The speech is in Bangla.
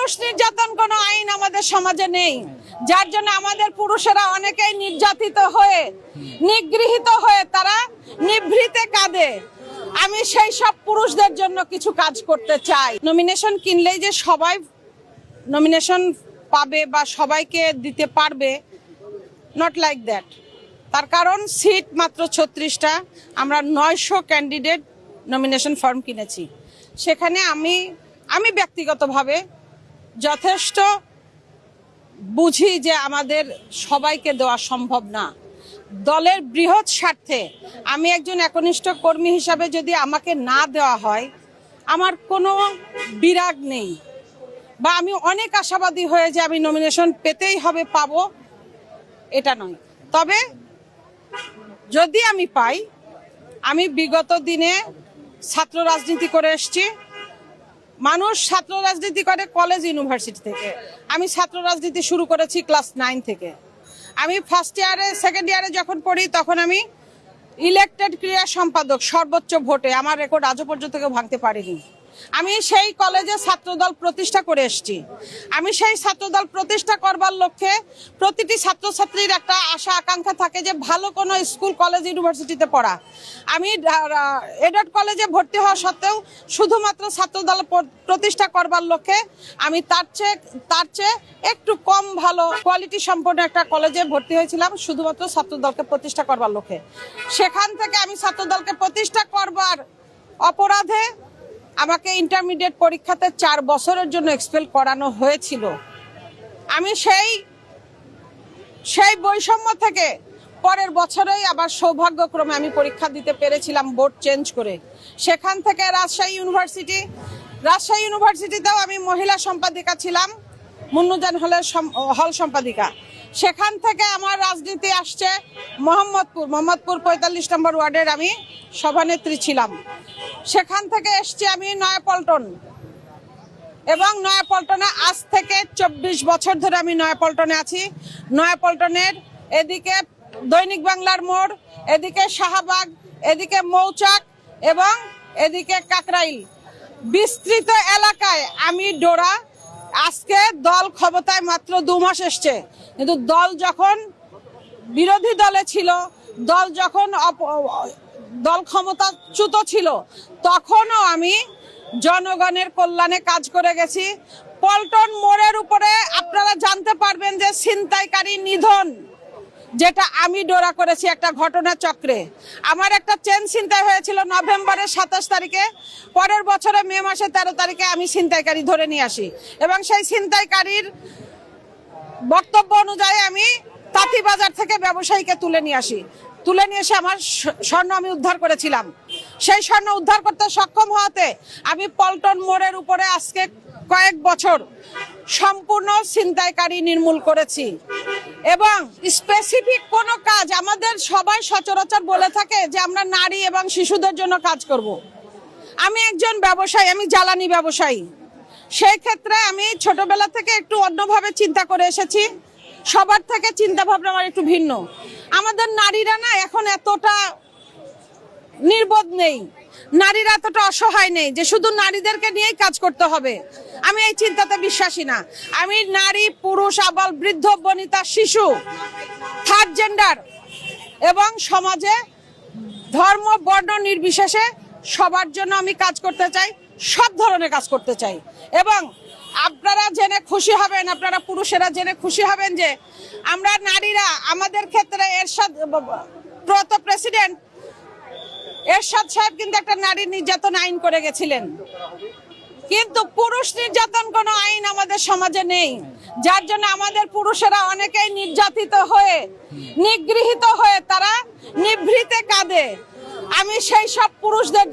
পুরুষ নির্যাতন কোনো আইন আমাদের সমাজে নেই, যার জন্য আমাদের পুরুষেরা অনেকেই নির্যাতিত হয়ে নিগৃহীত হয়ে তারা নিভৃতে কাঁদে। আমি সেই সব পুরুষদের জন্য কিছু কাজ করতে চাই। নমিনেশন কিনলেই যে সবাই নমিনেশন পাবে বা সবাইকে দিতে পারবে, নট লাইক দ্যাট। তার কারণ সিট মাত্র 36টা, আমরা 900 ক্যান্ডিডেট নমিনেশন ফর্ম কিনেছি। সেখানে আমি ব্যক্তিগতভাবে যথেষ্ট বুঝি যে আমাদের সবাইকে দেওয়া সম্ভব না। দলের বৃহৎ স্বার্থে আমি একজন একনিষ্ঠ কর্মী হিসাবে যদি আমাকে না দেওয়া হয়, আমার কোনো বিরাগ নেই বা আমি অনেক আশাবাদী হয়ে যে আমি নমিনেশন পেতেই হবে, পাবো, এটা নয়। তবে যদি আমি পাই, আমি বিগত দিনে ছাত্র রাজনীতি করে এসেছি। মানুষ ছাত্র রাজনীতি করে কলেজ ইউনিভার্সিটি থেকে, আমি ছাত্র রাজনীতি শুরু করেছি ক্লাস 9 থেকে। আমি ফার্স্ট ইয়ারে সেকেন্ড ইয়ারে যখন পড়ি তখন আমি ইলেক্টেড ক্রীড়া সম্পাদক, সর্বোচ্চ ভোটে, আমার রেকর্ড আজও পর্যন্ত কেউ ভাঙতে পারেনি। আমি সেই কলেজে ছাত্রদল প্রতিষ্ঠা করে এসেছি। আমি সেই ছাত্রদল প্রতিষ্ঠা করবার লক্ষ্যে প্রতিটি ছাত্রছাত্রীর একটা আশা আকাঙ্ক্ষা থাকে যে ভালো কোনো স্কুল কলেজ ইউনিভার্সিটিতে পড়া। আমি এডট কলেজে ভর্তি হওয়া সত্ত্বেও শুধুমাত্র ছাত্রদল প্রতিষ্ঠা করবার লক্ষ্যে আমি তার চেয়ে একটু কম ভালো কোয়ালিটি সম্পন্ন একটা কলেজে ভর্তি হয়েছিলাম, শুধুমাত্র ছাত্রদলকে প্রতিষ্ঠা করবার লক্ষ্যে। সেখান থেকে আমি ছাত্রদলকে প্রতিষ্ঠা করবার অপরাধে আমাকে ইন্টারমিডিয়েট পরীক্ষাতে 4 বছরের জন্য এক্সপেল করানো হয়েছিল। আমি সেই বৈষম্য থেকে পরের বছরেই আবার সৌভাগ্যক্রমে আমি পরীক্ষা দিতে পেরেছিলাম বোর্ড চেঞ্জ করে। সেখান থেকে রাজশাহী ইউনিভার্সিটিতেও আমি মহিলা সম্পাদিকা ছিলাম, মুন্নুজান হল সম্পাদিকা। সেখান থেকে আমার রাজনীতি আসছে মোহাম্মদপুর 45 নম্বর ওয়ার্ডের আমি সভানেত্রী ছিলাম। সেখান থেকে এসছি আমি নয়াপল্টন, এবং নয়াপল্টনে আজ থেকে 24 বছর ধরে আমি নয়াপল্টনে আছি। নয়াপল্টনের এদিকে দৈনিক বাংলার মোড়, এদিকে শাহবাগ, এদিকে মৌচাক এবং এদিকে কাকরাইল, বিস্তৃত এলাকায় আমি ডোরা। আজকে দল ক্ষমতায় মাত্র 2 মাস এসছে, কিন্তু দল যখন বিরোধী দলে ছিল, দল ক্ষমতাচ্যুত ছিল, তখনও আমি জনগণের কল্যাণে কাজ করে গেছি। পল্টন মোড়ের উপরে আপনারা জানতে পারবেন যে ছিনতাইকারী নিধন, যেটা আমি ডোরা করেছি একটা ঘটনা চক্রে। আমার একটা চেন ছিনতাই হয়েছিল নভেম্বরের 27 তারিখে, পরের বছরে মে মাসের 13 তারিখে আমি ছিনতাইকারী ধরে নিয়ে আসি, এবং সেই ছিনতাইকারীর বক্তব্য অনুযায়ী আমি তাঁতিবাজার থেকে ব্যবসায়ীকে তুলে নিয়ে এসে আমার স্বর্ণ আমি উদ্ধার করেছিলাম। সেই স্বর্ণ উদ্ধার করতে সক্ষম হওয়াতে আমি পল্টন মোড়ের উপরে আজকে কয়েক বছর সম্পূর্ণ ছিনতাইকারী নির্মূল করেছি। এবং স্পেসিফিক কোনো কাজ, আমাদের সবাই সচরাচর বলে থাকে যে আমরা নারী এবং শিশুদের জন্য কাজ করব। আমি একজন ব্যবসায়ী, আমি জ্বালানি ব্যবসায়ী। সেই ক্ষেত্রে আমি ছোটবেলা থেকে একটু অন্যভাবে চিন্তা করে এসেছি। সবার থেকে চিন্তা ভাবনা আমার একটু ভিন্ন। আমাদের নারীরা না এখন এতটা নির্বোধ নেই, নারীরা এতটা অসহায় নেই যে শুধু নারীদেরকে নিয়েই কাজ করতে হবে। আমি এই চিন্তাতে বিশ্বাসী না। আমি নারী, পুরুষ, আবাল, বৃদ্ধ, বনিতা, শিশু, থার্ড জেন্ডার এবং সমাজে ধর্ম বর্ণ নির্বিশেষে সবার জন্য আমি কাজ করতে চাই, সব ধরনের কাজ করতে চাই। এবং আপনারা জেনে খুশি হবেন, আপনারা পুরুষেরা জেনে খুশি হবেন যে আমরা নারীরা, আমাদের ক্ষেত্রে প্রেসিডেন্ট এরশাদ সাহেব কিন্তু একটা নারী নির্যাতন আইন করে গেছিলেন, কিন্তু পুরুষ নির্যাতন কোনো আইন আমাদের সমাজে নেই, যার জন্য আমাদের পুরুষেরা অনেকেই নির্যাতিত হয়ে নিগৃহীত হয়ে তারা নিভৃতে কাঁদে। আমি সেই সব পুরুষদের